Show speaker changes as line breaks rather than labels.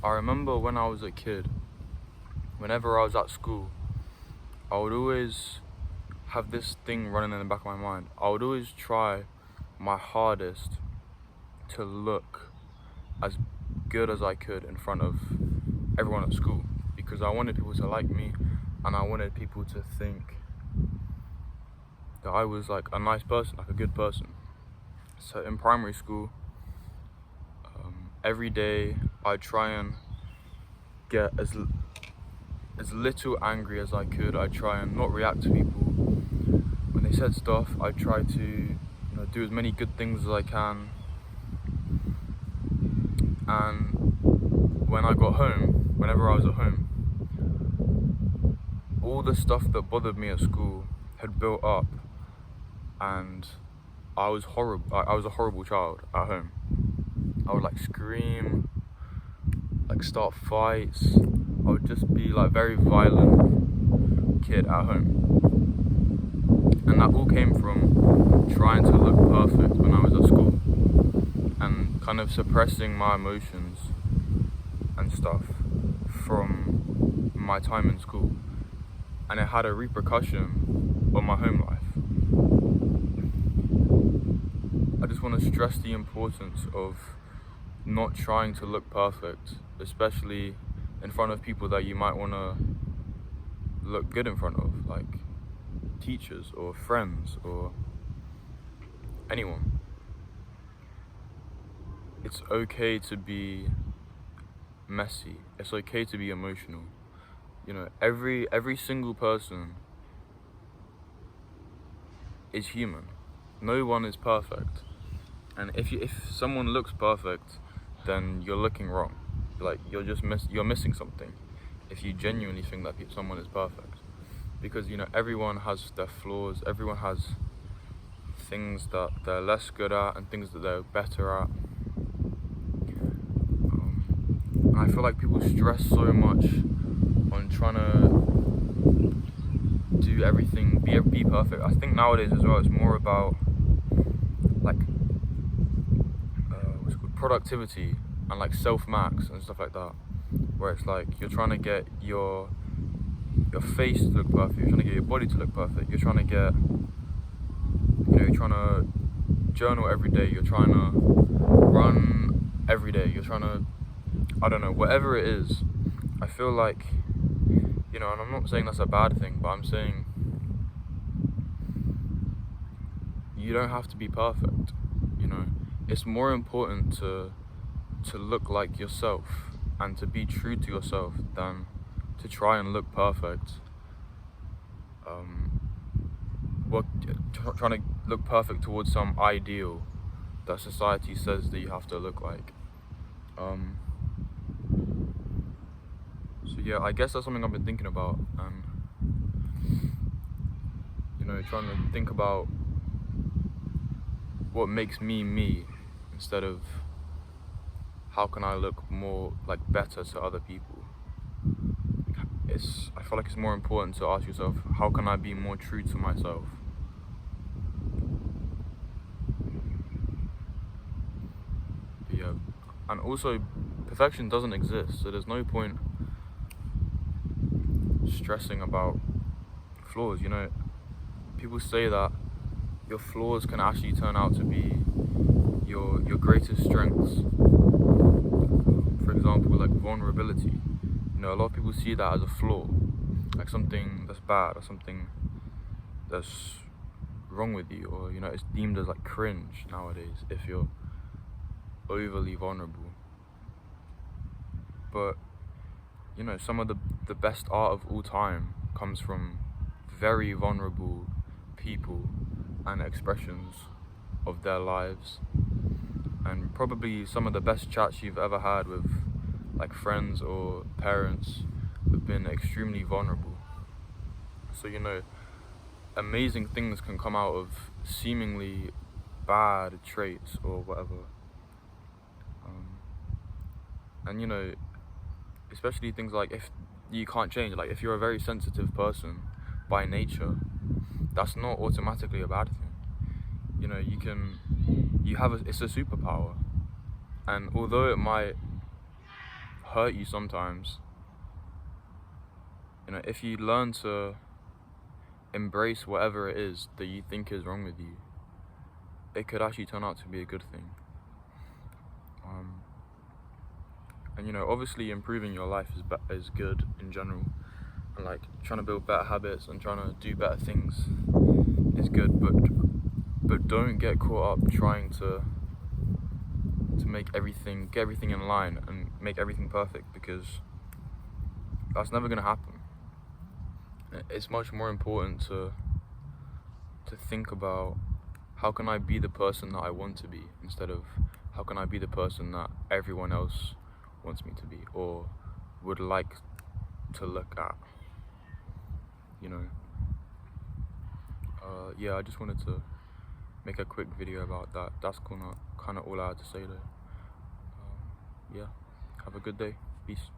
I remember when I was a kid, whenever I was at school, I would always have this thing running in the back of my mind. I would always try my hardest to look as good as I could in front of everyone at school because I wanted people to like me and I wanted people to think that I was like a nice person, like a good person. So in primary school, every day I'd try and get as little angry as I could. I'd try and not react to people when they said stuff. I'd try to, do as many good things as I can. And when I got home, whenever I was at home, all the stuff that bothered me at school had built up, and I was horrible. I was a horrible child at home. I would like scream, like start fights. I would just be like very violent kid at home. And that all came from trying to look perfect when I was at school and kind of suppressing my emotions and stuff from my time in school. And it had a repercussion on my home life. I just want to stress the importance of not trying to look perfect, especially in front of people that you might want to look good in front of, like teachers or friends or anyone. It's okay to be messy. It's okay to be emotional. Every single person is human. No one is perfect. And if someone looks perfect, then you're looking wrong. Like you're missing something if you genuinely think that someone is perfect. Because everyone has their flaws. Everyone has things that they're less good at and things that they're better at. And I feel like people stress so much on trying to do everything, be perfect. I think nowadays as well, it's more about like what's it called, productivity and like self-max and stuff like that, where it's like you're trying to get your face to look perfect, you're trying to get your body to look perfect, you're trying to get, you're trying to journal every day, you're trying to run every day, you're trying to, I don't know, whatever it is. I feel like, and I'm not saying that's a bad thing, but I'm saying you don't have to be perfect. It's more important to look like yourself and to be true to yourself than to try and look perfect. Trying to look perfect towards some ideal that society says that you have to look like. So yeah, I guess that's something I've been thinking about, and trying to think about what makes me me instead of how can I look more like better to other people. I feel like it's more important to ask yourself, how can I be more true to myself? But yeah, and also perfection doesn't exist, so there's no point stressing about flaws. People say that your flaws can actually turn out to be your greatest strengths. For example, like vulnerability. A lot of people see that as a flaw, like something that's bad or something that's wrong with you, or it's deemed as like cringe nowadays if you're overly vulnerable. But some of the best art of all time comes from very vulnerable people and expressions of their lives, and probably some of the best chats you've ever had with like friends or parents have been extremely vulnerable. So amazing things can come out of seemingly bad traits or whatever. And especially things like if you can't change, like if you're a very sensitive person by nature, that's not automatically a bad thing. It's a superpower, and although it might hurt you sometimes, you know, if you learn to embrace whatever it is that you think is wrong with you, it could actually turn out to be a good thing. And you know, obviously improving your life is good in general, and like trying to build better habits and trying to do better things is good, but don't get caught up trying to get everything in line and make everything perfect, because that's never gonna happen. It's much more important to think about, how can I be the person that I want to be, instead of how can I be the person that everyone else wants me to be or would like to look at, you know. Yeah, I just wanted to make a quick video about that. That's kind of all I had to say there. Yeah, have a good day. Peace.